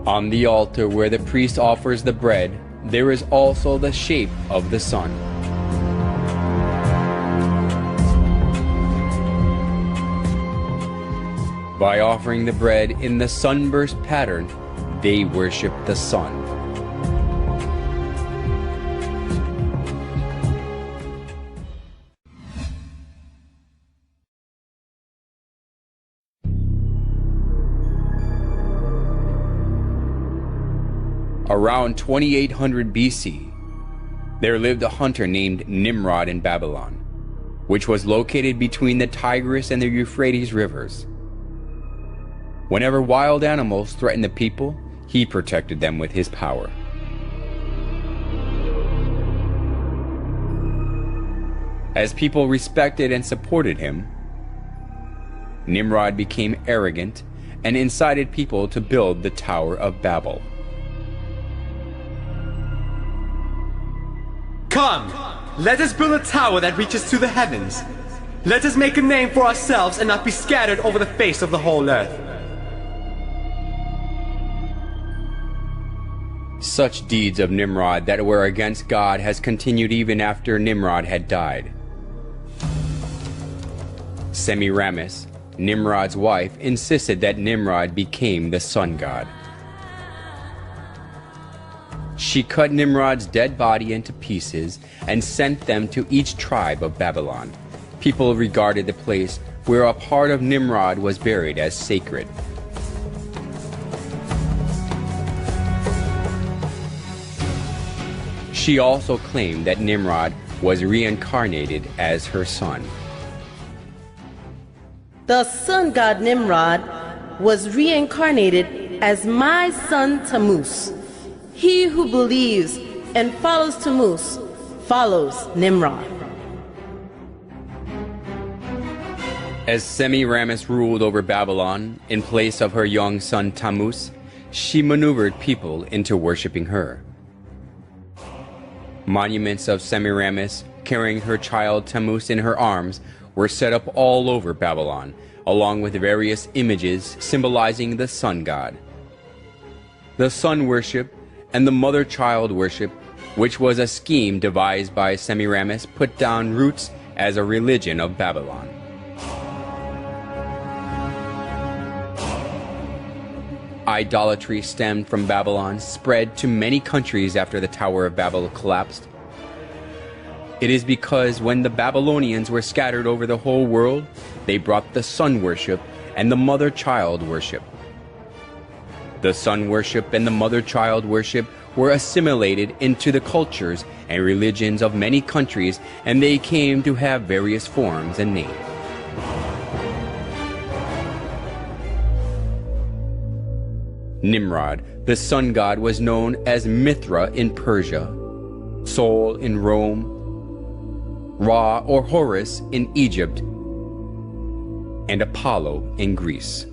On the altar where the priest offers the bread, there is also the shape of the sun. By offering the bread in the sunburst pattern, they worship the sun. Around 2800 BC, there lived a hunter named Nimrod in Babylon, which was located between the Tigris and the Euphrates rivers. Whenever wild animals threatened the people, he protected them with his power. As people respected and supported him, Nimrod became arrogant and incited people to build the Tower of Babel. Come, let us build a tower that reaches to the heavens. Let us make a name for ourselves and not be scattered over the face of the whole earth. Such deeds of Nimrod that were against God has continued even after Nimrod had died. Semiramis, Nimrod's wife, insisted that Nimrod became the sun god. She cut Nimrod's dead body into pieces and sent them to each tribe of Babylon. People regarded the place where a part of Nimrod was buried as sacred. She also claimed that Nimrod was reincarnated as her son. The sun god Nimrod was reincarnated as my son Tammuz. He who believes and follows Tammuz follows Nimrod. As Semiramis ruled over Babylon in place of her young son Tammuz, she maneuvered people into worshiping her. Monuments of Semiramis carrying her child Tammuz in her arms were set up all over Babylon, along with various images symbolizing the sun god. The sun worship and the mother-child worship, which was a scheme devised by Semiramis, put down roots as a religion of Babylon. Idolatry stemmed from Babylon, spread to many countries after the Tower of Babel collapsed. It is because when the Babylonians were scattered over the whole world, they brought the sun worship and the mother-child worship. The sun worship and the mother-child worship were assimilated into the cultures and religions of many countries, and they came to have various forms and names. Nimrod, the sun god, was known as Mithra in Persia, Sol in Rome, Ra or Horus in Egypt, and Apollo in Greece.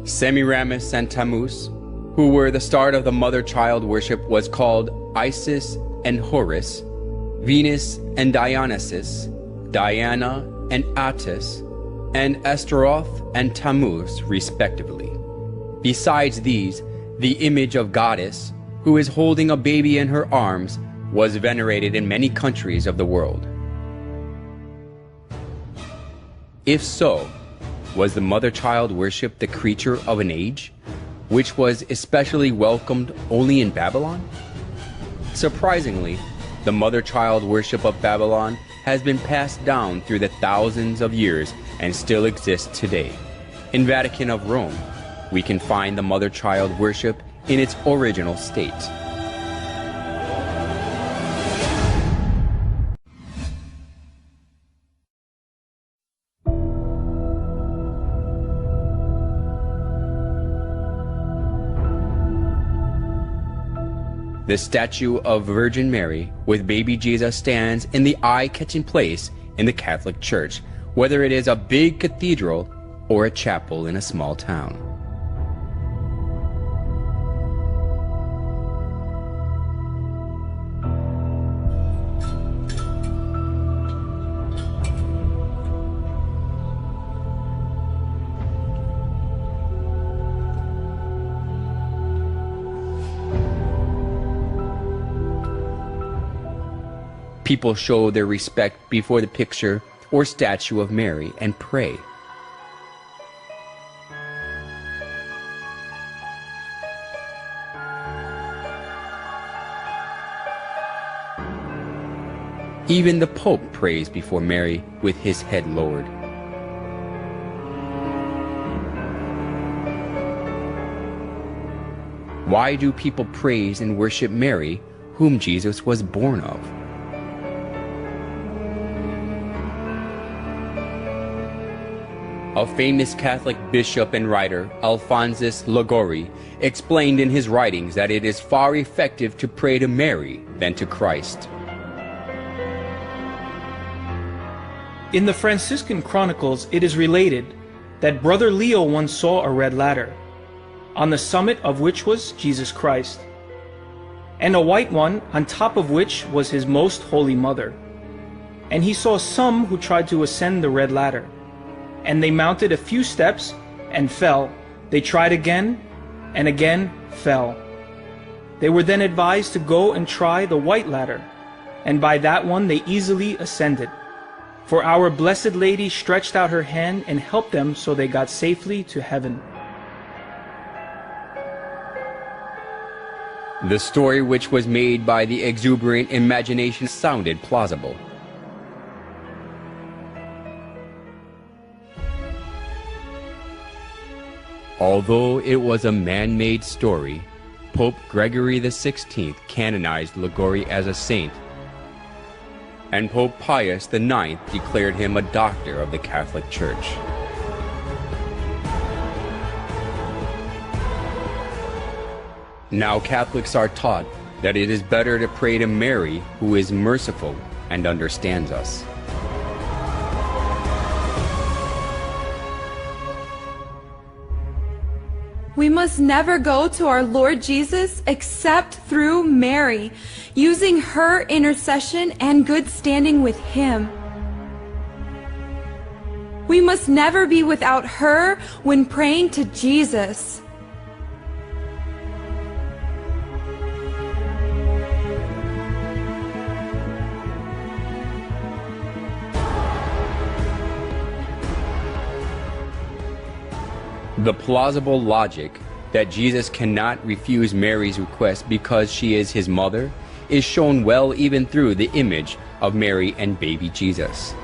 Semiramis and Tammuz, who were the start of the mother-child worship, was called Isis and Horus, Venus and Dionysus, Diana and Attis, and Astaroth and Tammuz, respectively. Besides these, the image of goddess, who is holding a baby in her arms, was venerated in many countries of the world. If so, was the mother-child worship the creature of an age, which was especially welcomed only in Babylon? Surprisingly, the mother-child worship of Babylon has been passed down through the thousands of years and still exists today. In Vatican of Rome, we can find the mother-child worship in its original state. The statue of Virgin Mary with baby Jesus stands in the eye-catching place in the Catholic Church, whether it is a big cathedral or a chapel in a small town. People show their respect before the picture or statue of Mary and pray. Even the Pope prays before Mary with his head lowered. Why do people praise and worship Mary, whom Jesus was born of? A famous Catholic bishop and writer, Alphonsus Liguori, explained in his writings that it is far effective to pray to Mary than to Christ. In the Franciscan Chronicles, it is related that Brother Leo once saw a red ladder, on the summit of which was Jesus Christ, and a white one on top of which was his most holy mother. And he saw some who tried to ascend the red ladder, and they mounted a few steps and fell. They tried again and again fell. They were then advised to go and try the white ladder, and by that one they easily ascended. For our Blessed Lady stretched out her hand and helped them, so they got safely to heaven. The story, which was made by the exuberant imagination, sounded plausible. Although it was a man-made story, Pope Gregory XVI canonized Liguori as a saint, and Pope Pius IX declared him a doctor of the Catholic Church. Now Catholics are taught that it is better to pray to Mary, who is merciful and understands us. We must never go to our Lord Jesus except through Mary, using her intercession and good standing with Him. We must never be without her when praying to Jesus. The plausible logic that Jesus cannot refuse Mary's request because she is his mother is shown well even through the image of Mary and baby Jesus.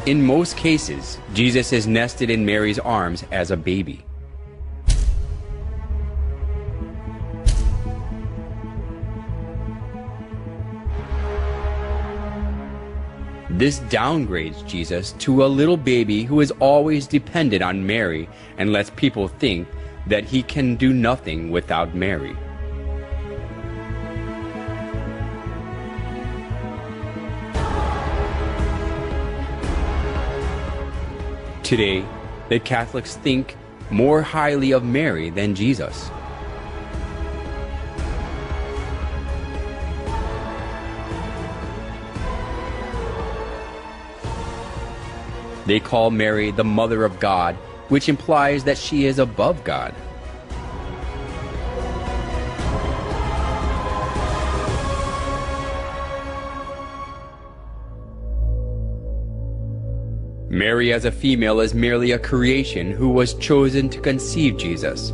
In most cases, Jesus is nested in Mary's arms as a baby. This downgrades Jesus to a little baby who is always dependent on Mary and lets people think that he can do nothing without Mary. Today, the Catholics think more highly of Mary than Jesus. They call Mary the Mother of God, which implies that she is above God. Mary as a female is merely a creation who was chosen to conceive Jesus.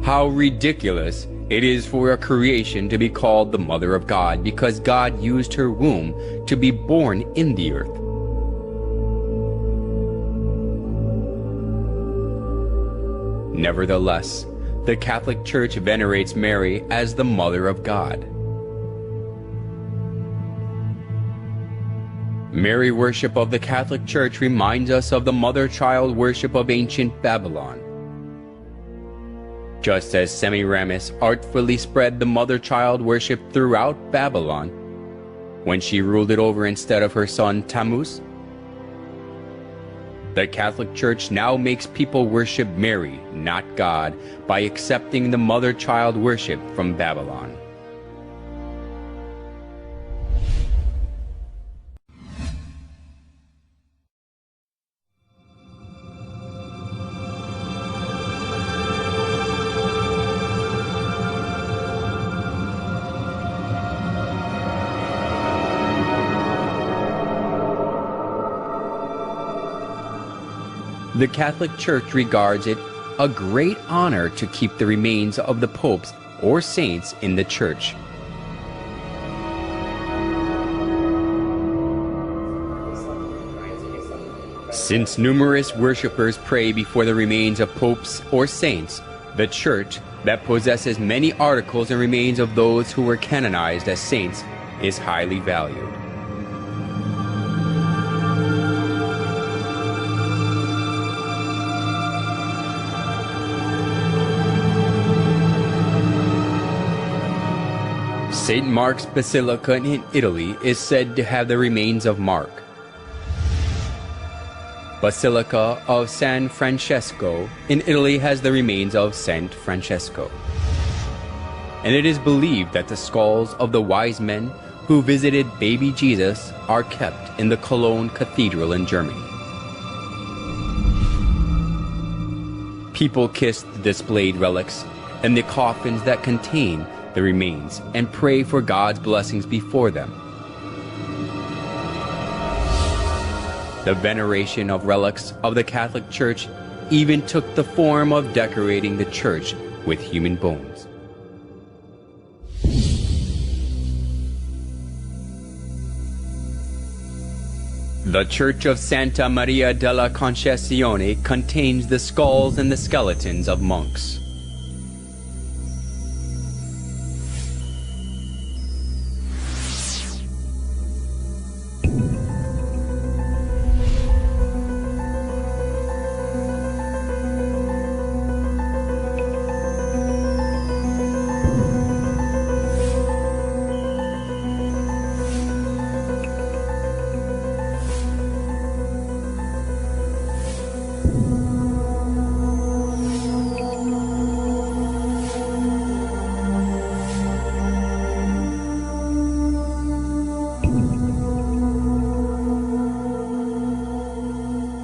How ridiculous it is for a creation to be called the Mother of God because God used her womb to be born in the earth. Nevertheless, the Catholic Church venerates Mary as the Mother of God. Mary worship of the Catholic Church reminds us of the mother-child worship of ancient Babylon. Just as Semiramis artfully spread the mother-child worship throughout Babylon when she ruled it over instead of her son Tammuz, the Catholic Church now makes people worship Mary, not God, by accepting the mother-child worship from Babylon. The Catholic Church regards it a great honor to keep the remains of the popes or saints in the church. Since numerous worshippers pray before the remains of popes or saints, the church that possesses many articles and remains of those who were canonized as saints is highly valued. St. Mark's Basilica in Italy is said to have the remains of Mark. Basilica of San Francesco in Italy has the remains of Saint Francesco. And it is believed that the skulls of the wise men who visited baby Jesus are kept in the Cologne Cathedral in Germany. People kiss the displayed relics and the coffins that contain the remains and pray for God's blessings before them. The veneration of relics of the Catholic Church even took the form of decorating the church with human bones. The Church of Santa Maria della Concesione contains the skulls and the skeletons of monks.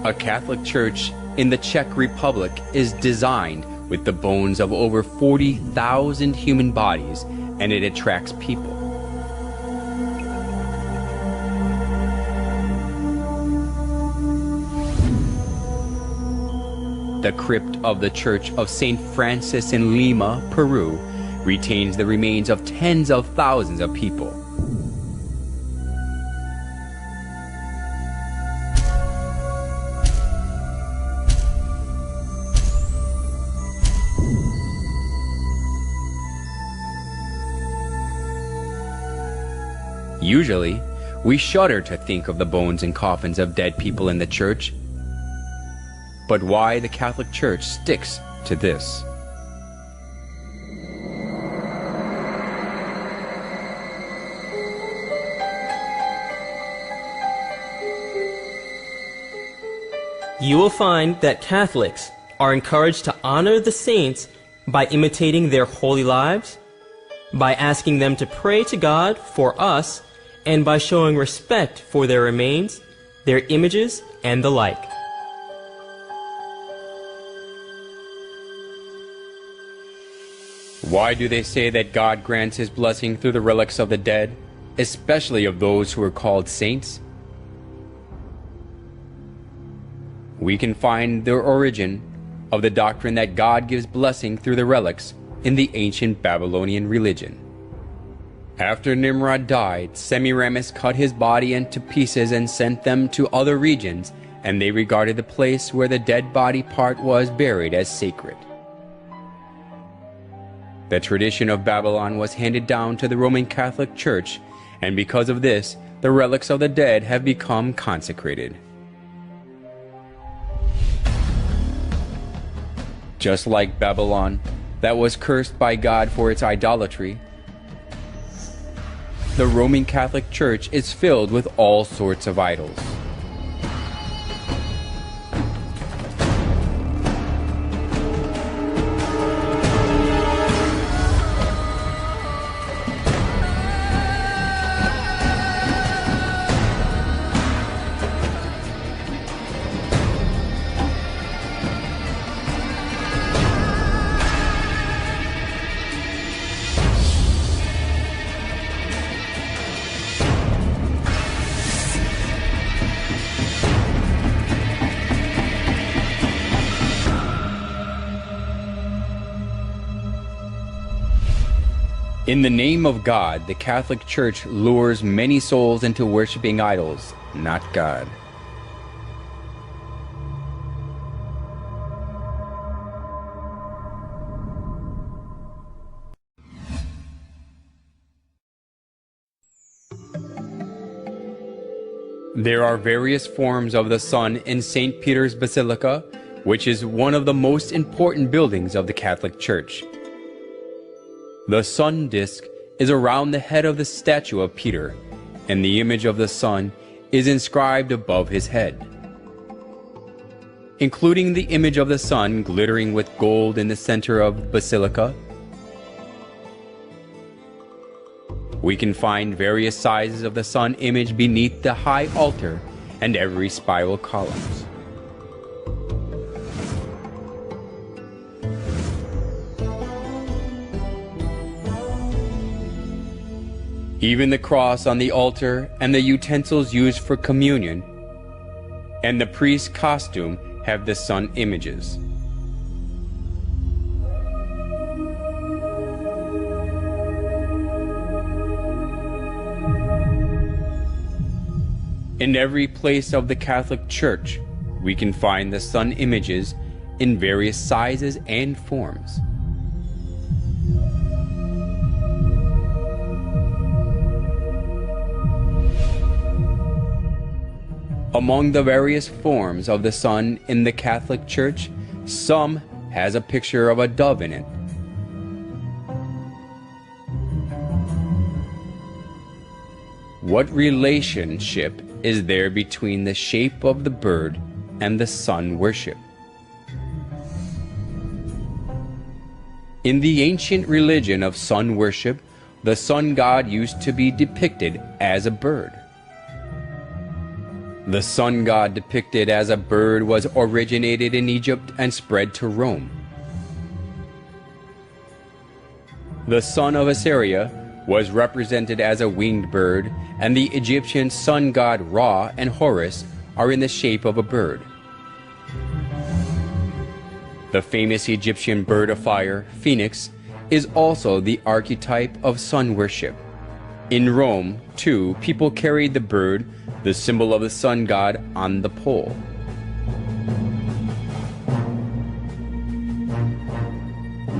A Catholic church in the Czech Republic is designed with the bones of over 40,000 human bodies, and it attracts people. The crypt of the Church of St. Francis in Lima, Peru, retains the remains of tens of thousands of people. Usually, we shudder to think of the bones and coffins of dead people in the church. But why the Catholic Church sticks to this? You will find that Catholics are encouraged to honor the saints by imitating their holy lives, by asking them to pray to God for us, and by showing respect for their remains, their images, and the like. Why do they say that God grants his blessing through the relics of the dead, especially of those who are called saints? We can find the origin of the doctrine that God gives blessing through the relics in the ancient Babylonian religion. After Nimrod died, Semiramis cut his body into pieces and sent them to other regions, and they regarded the place where the dead body part was buried as sacred. The tradition of Babylon was handed down to the Roman Catholic Church, and because of this, the relics of the dead have become consecrated. Just like Babylon, that was cursed by God for its idolatry, the Roman Catholic Church is filled with all sorts of idols. In the name of God, the Catholic Church lures many souls into worshiping idols, not God. There are various forms of the sun in St. Peter's Basilica, which is one of the most important buildings of the Catholic Church. The sun disk is around the head of the statue of Peter, and the image of the sun is inscribed above his head. Including the image of the sun glittering with gold in the center of the basilica, we can find various sizes of the sun image beneath the high altar and every spiral columns. Even the cross on the altar and the utensils used for communion and the priest's costume have the sun images. In every place of the Catholic Church, we can find the sun images in various sizes and forms. Among the various forms of the sun in the Catholic Church, some has a picture of a dove in it. What relationship is there between the shape of the bird and the sun worship? In the ancient religion of sun worship, the sun god used to be depicted as a bird. The sun god depicted as a bird was originated in Egypt and spread to Rome. The son of Assyria was represented as a winged bird, and the Egyptian sun god Ra and Horus are in the shape of a bird. The famous Egyptian bird of fire, Phoenix, is also the archetype of sun worship. In Rome, too, people carried the bird, the symbol of the sun god, on the pole.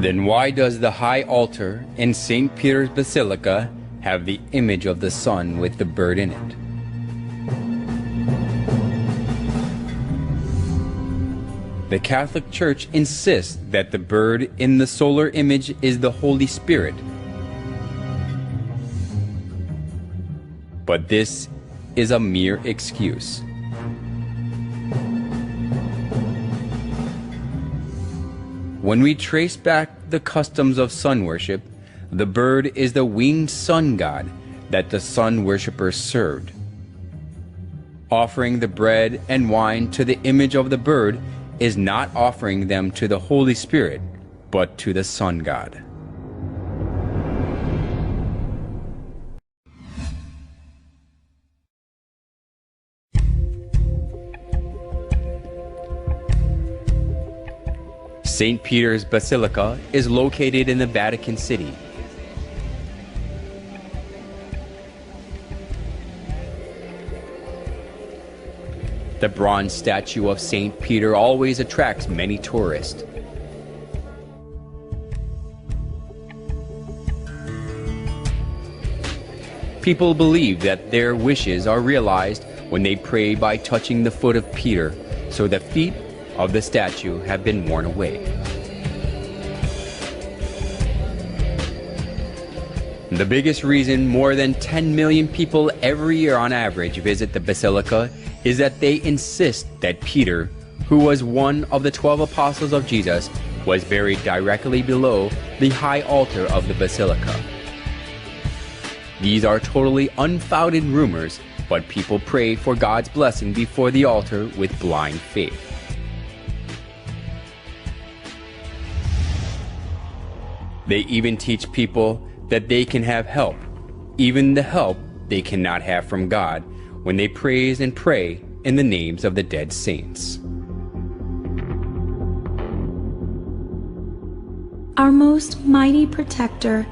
Then why does the high altar in St. Peter's Basilica have the image of the sun with the bird in it? The Catholic Church insists that the bird in the solar image is the Holy Spirit. But this is a mere excuse. When we trace back the customs of sun worship, the bird is the winged sun god that the sun worshippers served. Offering the bread and wine to the image of the bird is not offering them to the Holy Spirit, but to the sun god. St. Peter's Basilica is located in the Vatican City. The bronze statue of St. Peter always attracts many tourists. People believe that their wishes are realized when they pray by touching the foot of Peter, so the feet of the statue have been worn away. The biggest reason more than 10 million people every year on average visit the Basilica is that they insist that Peter, who was one of the 12 apostles of Jesus, was buried directly below the high altar of the Basilica. These are totally unfounded rumors, but people pray for God's blessing before the altar with blind faith. They even teach people that they can have help, even the help they cannot have from God, when they praise and pray in the names of the dead saints. Our most mighty protector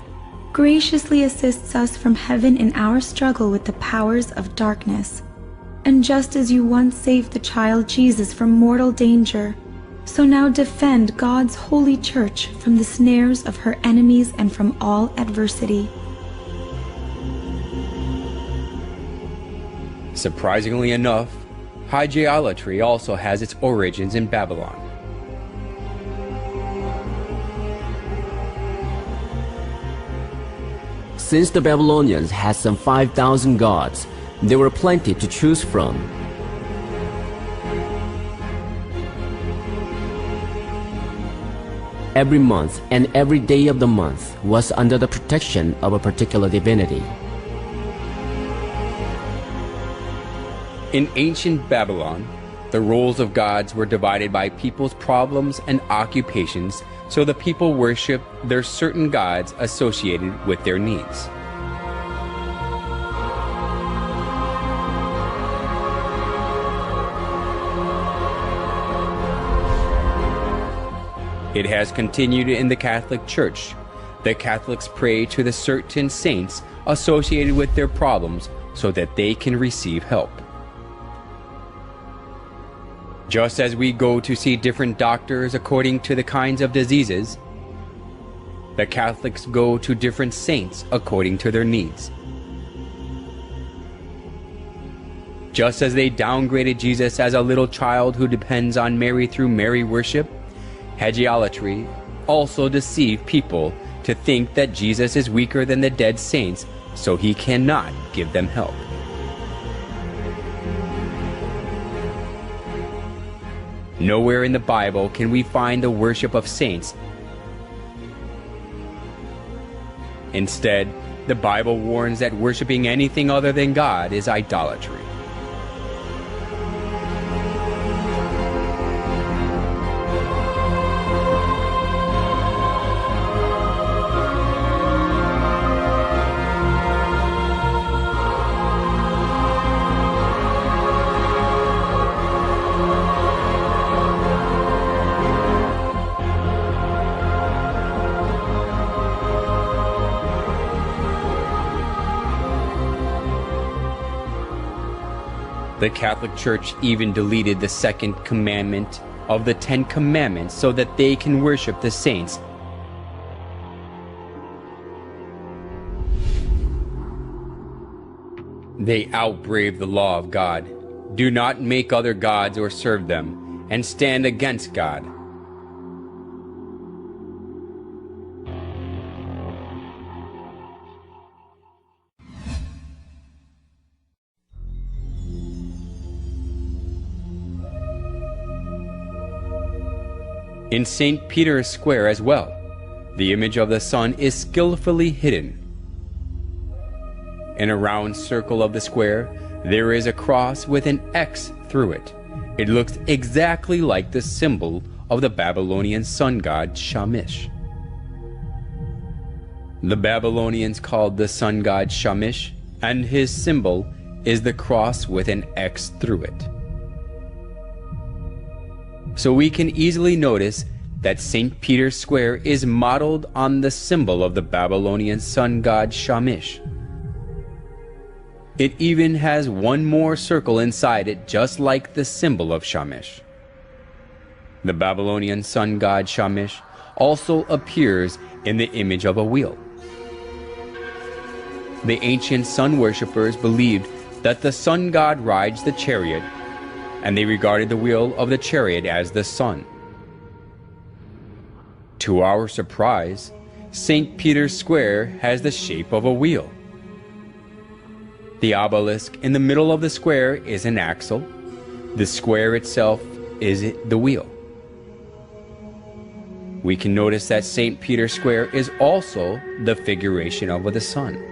graciously assists us from heaven in our struggle with the powers of darkness. And just as you once saved the child Jesus from mortal danger, so now defend God's holy church from the snares of her enemies and from all adversity. Surprisingly enough, hygielatry also has its origins in Babylon. Since the Babylonians had some 5,000 gods, there were plenty to choose from. Every month and every day of the month was under the protection of a particular divinity. In ancient Babylon, the roles of gods were divided by people's problems and occupations, so the people worshiped their certain gods associated with their needs. It has continued in the Catholic Church. The Catholics pray to the certain saints associated with their problems so that they can receive help. Just as we go to see different doctors according to the kinds of diseases, the Catholics go to different saints according to their needs. Just as they downgraded Jesus as a little child who depends on Mary through Mary worship, hygielatry also deceived people to think that Jesus is weaker than the dead saints, so he cannot give them help. Nowhere in the Bible can we find the worship of saints. Instead, the Bible warns that worshiping anything other than God is idolatry. The Catholic Church even deleted the second commandment of the 10 Commandments so that they can worship the saints. They outbrave the law of God. Do not make other gods or serve them, and stand against God. In St. Peter's Square as well, the image of the sun is skillfully hidden. In a round circle of the square, there is a cross with an X through it. It looks exactly like the symbol of the Babylonian sun god Shamash. The Babylonians called the sun god Shamash, and his symbol is the cross with an X through it. So we can easily notice that St. Peter's Square is modeled on the symbol of the Babylonian sun god Shamash. It even has one more circle inside it, just like the symbol of Shamash. The Babylonian sun god Shamash also appears in the image of a wheel. The ancient sun worshippers believed that the sun god rides the chariot, and they regarded the wheel of the chariot as the sun. To our surprise, St. Peter's Square has the shape of a wheel. The obelisk in the middle of the square is an axle. The square itself is the wheel. We can notice that St. Peter's Square is also the figuration of the sun.